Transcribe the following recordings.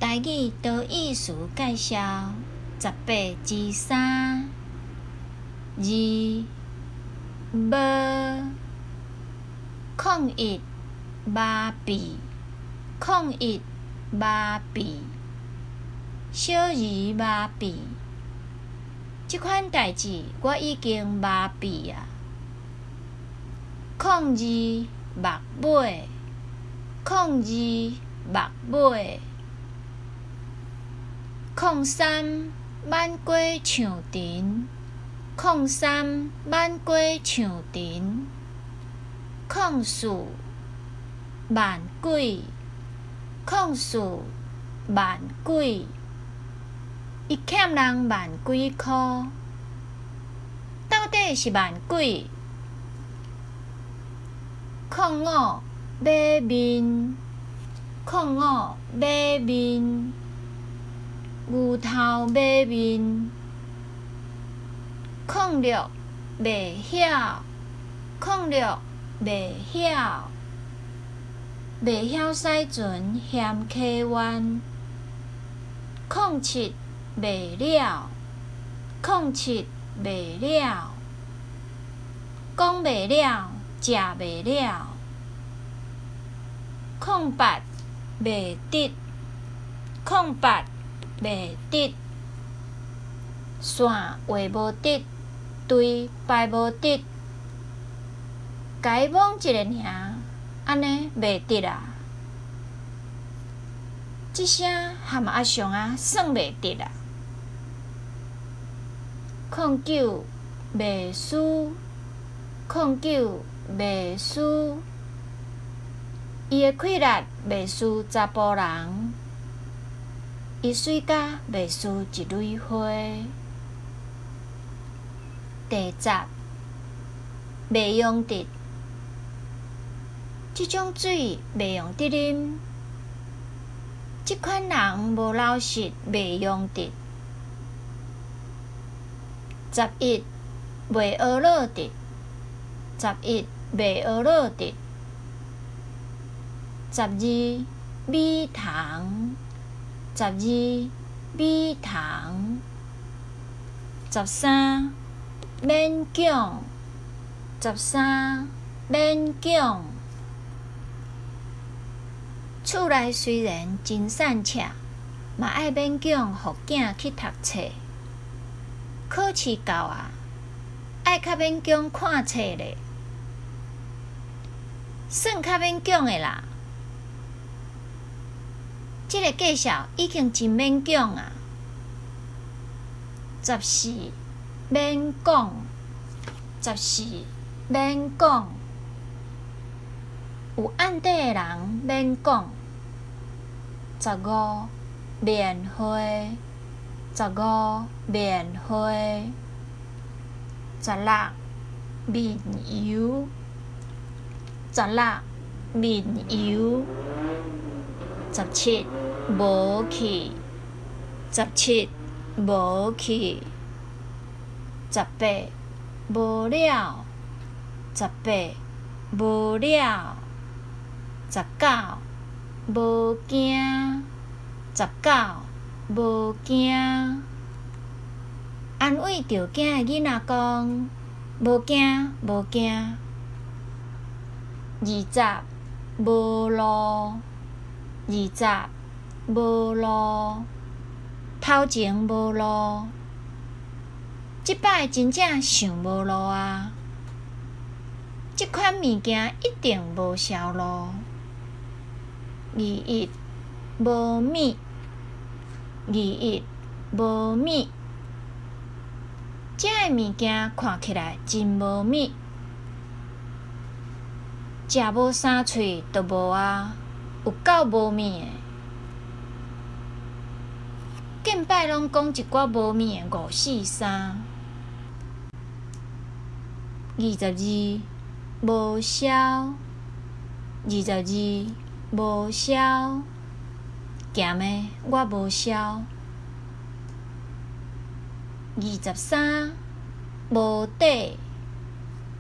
台语多意思介绍18之3无抗疫麻痹抗疫麻痹小儿麻痹，即款代志我已经麻痹啊。抗字目尾，抗字目尾，抗3挽过树藤，抗3挽过树藤，抗4万几，抗4万几，伊欠人万几箍，到底是万几？抗5买面，抗5买面，牛头买面，抗6袂晓，抗6袂晓，袂晓驶船嫌客冤，抗7袂了，抗7袂了，讲袂了，食袂了，抗8袂得，抗8袂得，线画无得，对排无得，甲伊摸一个尔，安尼袂得啊！即声含阿上啊，算袂得啊！抗9袂输，抗9袂输，伊的气力袂输查甫人，伊水甲袂输一蕊花。第10袂用得，即种水袂用得啉，即款人无老实，袂用得。11袂学老得，11袂学老得。12米虫，12米虫。13勉强，13勉强。厝内虽然真散赤，嘛爱勉强互囝去读册。考试到啊，爱较勉强看册咧，算较勉强的啦。即个介绍已经真勉强啊。14免讲，14免讲，有案底的人免讲。15免费，15免费。16面油，16面油。17无去，17无去。18无了，18无了。19无惊，19无惊。安慰着惊的囡仔讲，无惊无惊。20无路，20无路，头前无路，即摆真正想无路啊！即款物件一定无销路。21无米，21无米，遮个物件看起来真无米，食无3喙就无啊，有够无米的。近摆拢讲一寡无米的543。22无销，22无销，咸的我无销。23无底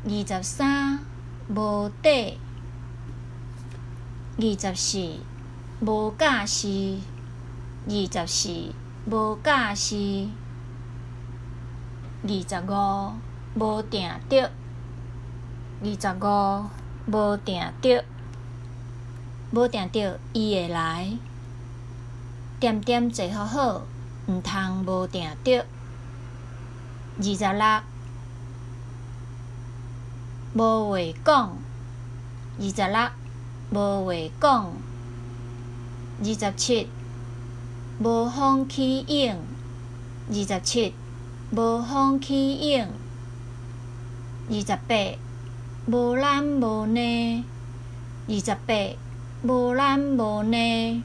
，23无底。24无教示24无教示，25无定着，25无定着，无定着伊会来，点点坐好好，毋通无定着。26无话讲，26无话讲。27无风起影，27无风起影。28无男无女，28无男无女。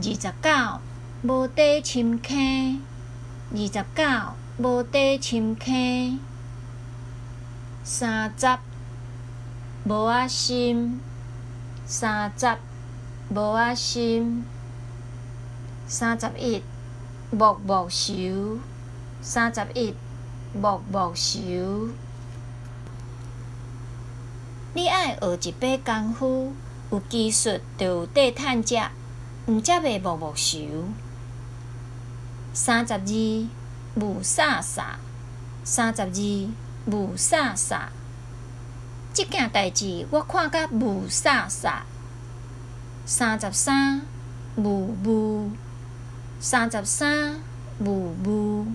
29无底深坑，29无底深坑。30无仔心，30无仔心。31默默愁，31默默愁。你爱学一把功夫，有技术就有底趁食，毋则袂默默愁。32雾煞煞，32雾煞煞。即件代志我看甲雾煞煞。33雾雾，33雾雾。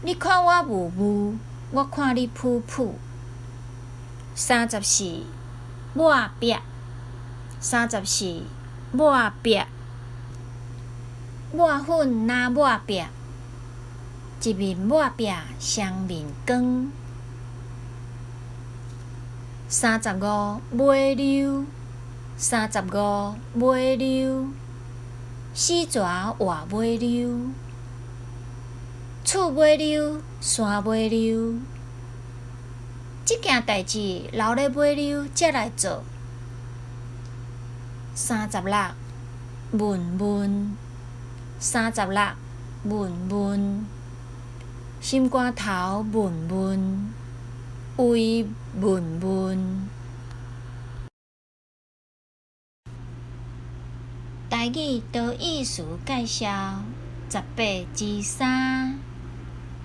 你看我雾雾，我看你噗噗。34抹壁，34抹壁。抹粉若抹壁，一面抹壁双面光。35尾溜，35尾溜。四蛇活尾溜，厝尾溜，山尾溜。即件代志留咧尾溜才来做。36闷闷，36闷闷。心肝头闷闷，胃闷闷。台语多意思介绍18之3。